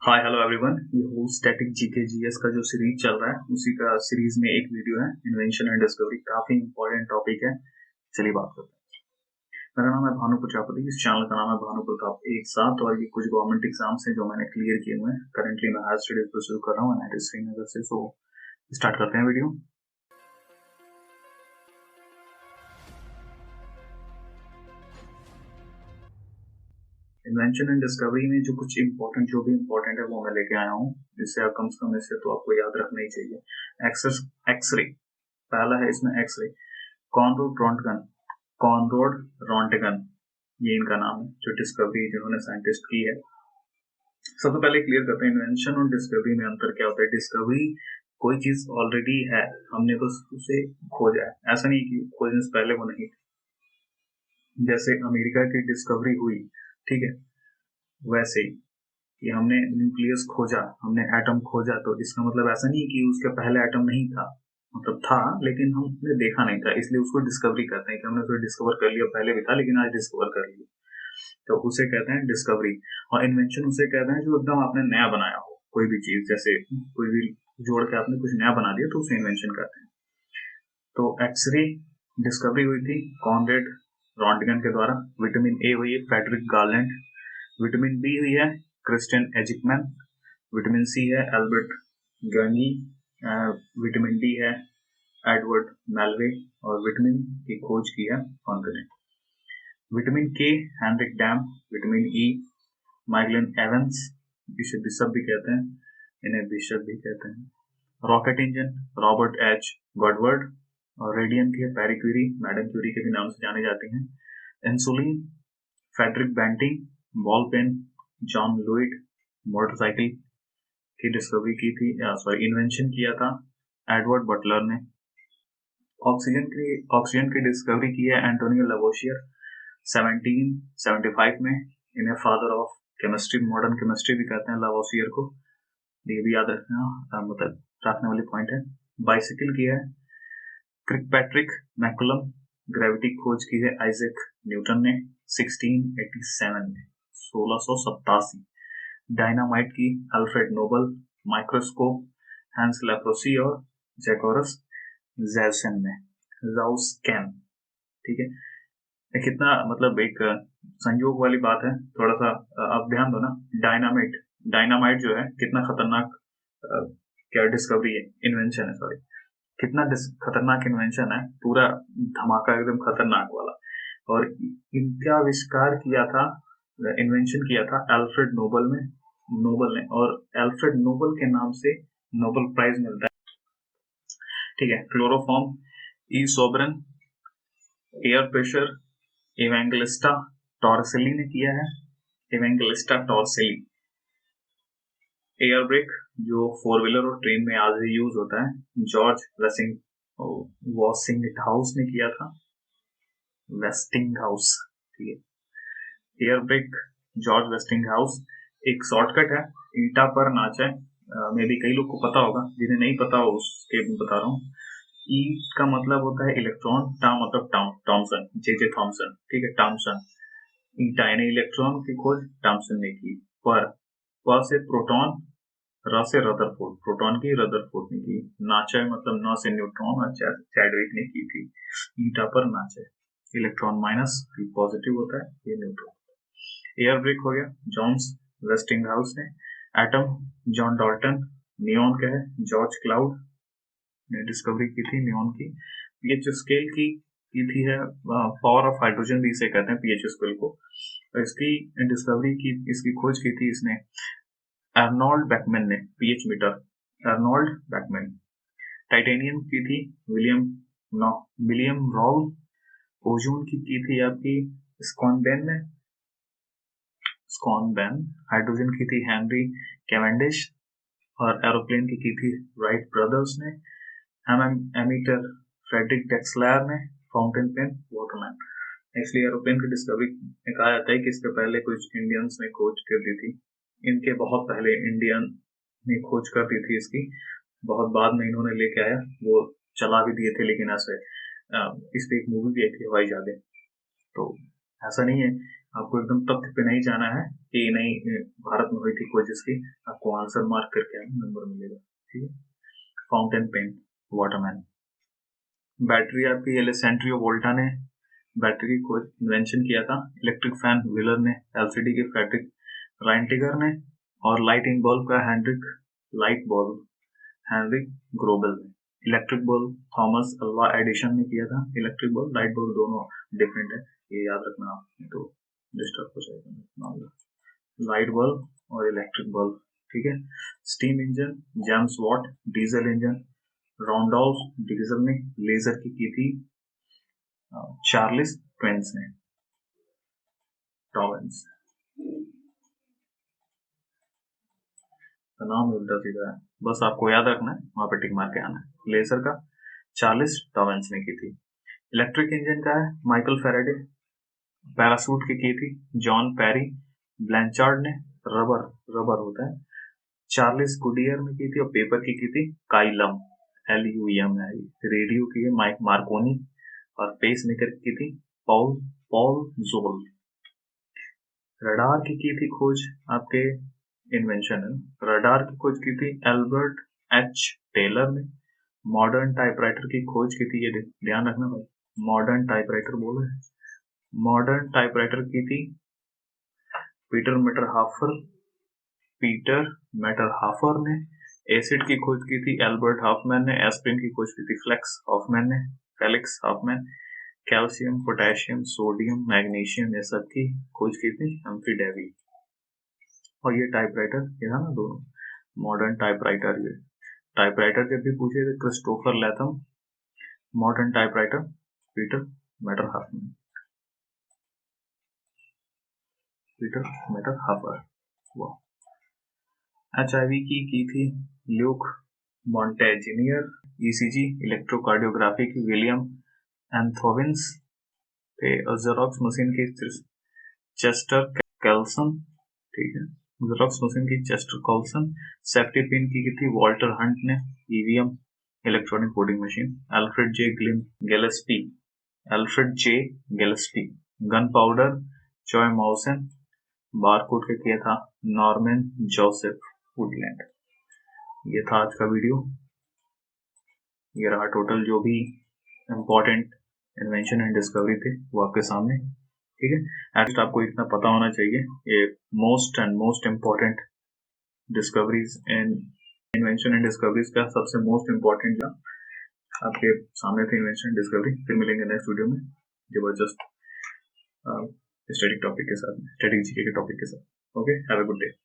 Hi hello everyone, ये whole static GK GS का जो सीरीज चल रहा है उसी का सीरीज में एक वीडियो है इन्वेंशन एंड डिस्कवरी। काफी इंपॉर्टेंट टॉपिक है, चलिए बात करते हैं। मेरा नाम है भानु प्रजापति, इस चैनल का नाम है भानु प्रताप एक साथ। और ये कुछ गवर्नमेंट एग्जाम्स हैं जो मैंने क्लियर किए हुए हैं। करंटली मैं हायर स्टडीज परस्यू कर रहा हूँ NIT श्रीनगर से। सो स्टार्ट करते हैं वीडियो। इन्वेंशन एंड डिस्कवरी में जो कुछ इम्पोर्टेंट जो भी इम्पोर्टेंट है वो मैं लेके आया हूँ, जिससे आप कम से कम इससे तो आपको याद रखना ही चाहिए। एक्सरे पहला है इसमें एक्सरे। कॉनरोड रॉन्टगन, ये इनका नाम है जो डिस्कवरी जिन्होंने साइंटिस्ट की है। सबसे पहले क्लियर करते हैं इन्वेंशन और डिस्कवरी में अंतर क्या होता है। डिस्कवरी कोई चीज ऑलरेडी है, हमने बस उसे खोजा है। ऐसा नहीं कि खोजने से पहले वो नहीं थी। जैसे अमेरिका की डिस्कवरी हुई, ठीक है, वैसे ही कि हमने न्यूक्लियस खोजा, हमने एटम खोजा, तो इसका मतलब ऐसा नहीं कि उसके पहले एटम नहीं था। मतलब था लेकिन हमने देखा नहीं था, इसलिए उसको डिस्कवरी कहते हैं कि हमने उसे डिस्कवर कर लिया। पहले भी था लेकिन आज डिस्कवर कर लिया, तो उसे कहते हैं डिस्कवरी। और इन्वेंशन उसे कहते हैं जो एकदम आपने नया बनाया हो कोई भी चीज, जैसे कोई भी जोड़ के आपने कुछ नया बना दिया तो उसे इन्वेंशन कहते हैं। तो एक्सरे डिस्कवरी हुई थी कॉनरेड रॉन्टगन के द्वारा। विटामिन ए हुई है फ्रेडरिक गार्लैंड। विटामिन बी हुई है क्रिस्टियन एजिकमैन। विटामिन सी है एल्बर्ट गंगी। विटामिन डी है एडवर्ड मेलवे। और विटामिन की खोज की है कॉन्कनेट। Vitamin K Henrik Dam. Vitamin E माइगलन एवंस, इसे बिशप भी कहते हैं, इन्हें बिशप भी कहते हैं। Rocket engine Robert H Goddard. और रेडियम की है पैरी क्यूरी, मैडम क्यूरी के भी नाम से जाने जाती हैं। Insulin Frederick Banting. Ball pen John Loud. Motorcycle की डिस्कवरी की थी, सॉरी इन्वेंशन किया था एडवर्ड बटलर ने। ऑक्सीजन की डिस्कवरी की है एंटोनियो लवोशियर 1775 में। इन्हें father of chemistry, modern chemistry भी कहते हैं लवोशियर को। ये भी याद रखना, मतलब रखने वाली पॉइंट है। बाइसिकल की है क्रिकपैट्रिक मैकुलम। ग्रेविटी खोज की है आइजैक न्यूटन ने 1687 में, 1687। डायनामाइट की Alfred Nobel. Microscope hence leprosy और जैकोरस जैवसन में। जाउस्कैन, ठीक है। ये कितना मतलब एक संयोग वाली बात है, थोड़ा सा आप ध्यान दो ना। डायनामाइट जो है कितना खतरनाक क्या डिस्कवरी है, इन्वेंशन है, सॉरी, कितना खतरनाक इन्वेंशन है, पूरा धमाका एकदम खतरनाक वाला। और इनका आविष्कार किया था, इन्वेंशन किया था एल्फ्रेड नोबल ने। और एल्फ्रेड नोबल के नाम से नोबल प्राइज मिलता है, ठीक है। क्लोरोफॉर्म ई सोबरन। एयर प्रेशर इवेंगलिस्टा टॉर्सेली ने किया है, इवेंगलिस्टा टॉर्सेली। एयर ब्रेक जो फोर व्हीलर और ट्रेन में आज भी यूज होता है, जॉर्ज वेस्टिंगहाउस ने किया था, वेस्टिंगहाउस, ठीक है। Air brake George Westinghouse. एक शॉर्टकट है ईटा पर नाचे, मे भी कई लोग को पता होगा, जिन्हें नहीं पता हो उसके बता रहा हूँ। ई का मतलब होता है इलेक्ट्रॉन, टा मतलब टॉमसन, जे थॉमसन, ठीक है, टॉमसन। ईटा यानी इलेक्ट्रॉन की खोज टॉमसन ने की। पर से प्रोटॉन, र से रदरफोर्ड, प्रोटॉन की रदरफोर्ड ने की। नाचे मतलब न से न्यूट्रॉन और चैडविक ने की थी। ईटा पर नाचे, इलेक्ट्रॉन माइनस, पॉजिटिव होता है, ये न्यूट्रॉन। एयर ब्रेक हो गया जॉन्स वेस्टिंगहाउस ने। Atom John Dalton. नियॉन क्या है, जॉर्ज क्लाउड ने डिस्कवरी की थी नियॉन की। पीएच स्केल की थी है, पावर ऑफ हाइड्रोजन भी इसे कहते हैं पीएच स्केल को। इसकी डिस्कवरी की, इसकी खोज की थी इसने अर्नोल्ड बैकमैन ने, pH meter, Arnold Beckmann. Titanium की थी विलियम रॉल। ओजोन की थी आपकी स्कॉनबेन ने, स्कॉनबेन। हाइड्रोजन की थी हेनरी कैवेंडिश। और एरोप्लेन की थी राइट ब्रदर्स ने। एमीटर फ्रेडरिक टेक्सलर ने। Fountain pen Waterman. इसलिए एरोप्लेन की डिस्कवरी में कहा जाता है कि इसके पहले कुछ इंडियंस ने खोज कर दी थी। इनके बहुत पहले इंडियन ने खोज कर दी थी इसकी, बहुत बाद में इन्होंने लेके आया, वो चला भी दिए थे। लेकिन ऐसे इस पे एक मूवी भी आई थी हवाई जहाज। तो ऐसा नहीं है, आपको एकदम तथ्य पे नहीं जाना है कि नहीं भारत में हुई थी खोज इसकी। आपको आंसर मार्क करके आना, नंबर मिलेगा, ठीक है। Fountain pen, Waterman. बैटरी आपकी एलेसेंड्रियो वोल्टा ने बैटरी की खोज इन्वेंशन किया था। इलेक्ट्रिक फैन व्हीलर ने, एलसीडी के फ्रेडरिक राइंटिगर ने, और लाइटिंग बल्ब का हेनरिक ग्रोबेल ने। Electric bulb Thomas Alva Edison ने किया था। इलेक्ट्रिक बल्ब, लाइट बल्ब दोनों डिफरेंट है, ये याद रखना आप, नहीं तो डिस्टर्ब हो जाएगा मामला। लाइट बल्ब और इलेक्ट्रिक बल्ब, ठीक है। Steam engine James Watt. Diesel engine Rudolf Diesel ने। लेजर की थी चार्ल्स ट्वेंस ने, टॉवेंस का नाम उल्टा सीधा है, बस आपको याद रखना है, वहां पे टिक मार के आना है। लेजर का चार्ल्स टॉवेंस ने की थी। इलेक्ट्रिक इंजन का है माइकल फेराडे। पैरासूट की थी जॉन पेरी ब्लैंचार्ड ने। रबर होता है चार्ल्स गुडियर ने की थी। और पेपर की थी काइलम, LUM है। रेडियो की है माइक मार्कोनी। और पेस मेकर की थी पॉल जोल। रडार की थी खोज, आपके इन्वेंशन है। रडार की खोज की थी एल्बर्ट H टेलर ने। मॉडर्न टाइपराइटर की खोज की थी, ये ध्यान रखना भाई, मॉडर्न टाइपराइटर बोला है। मॉडर्न टाइपराइटर की थी पीटर मेटरहाफर ने। एसिड की खोज की थी एल्बर्ट हॉफमैन ने। एस्पिरिन की खोज की थी Felix Hoffmann. Calcium, potassium, sodium, magnesium, ये सब की खोज की थी हम्फ्री डेवी। और ये टाइपराइटर ये था ना दोनों, मॉडर्न टाइपराइटर। ये टाइपराइटर जब भी पूछे थे Christopher Latham. Modern typewriter Peter Mitterhofer. HIV की थी ल्यूक मॉन्टेजिनियर। ECG इलेक्ट्रोकार्डियोग्राफी की विलियम एंथोविंस थे। जेरोक्स मशीन की चेस्टर कैल्सन, ठीक है, जेरोक्स मशीन की चेस्टर कॉल्सन। सेफ्टी पिन की थी वॉल्टर हंट ने। EVM electronic voting machine Alfred J Gillespie. Gun powder Joy Mawson. Barcode का किया था नॉर्मन जोसेफ वुडलैंड। ये था आज का वीडियो, ये रहा टोटल जो भी इम्पोर्टेंट इन्वेंशन एंड डिस्कवरी थे वो आपके सामने, ठीक है। एटलीस्ट आपको इतना पता होना चाहिए, ये most important discoveries and invention and discoveries का सबसे मोस्ट इम्पोर्टेंट आपके सामने थे इन्वेंशन डिस्कवरी। फिर मिलेंगे नेक्स्ट वीडियो में जबरदस्त स्टैटिक टॉपिक के साथ, स्टैटिक जीके के टॉपिक के साथ। Okay, have a good day.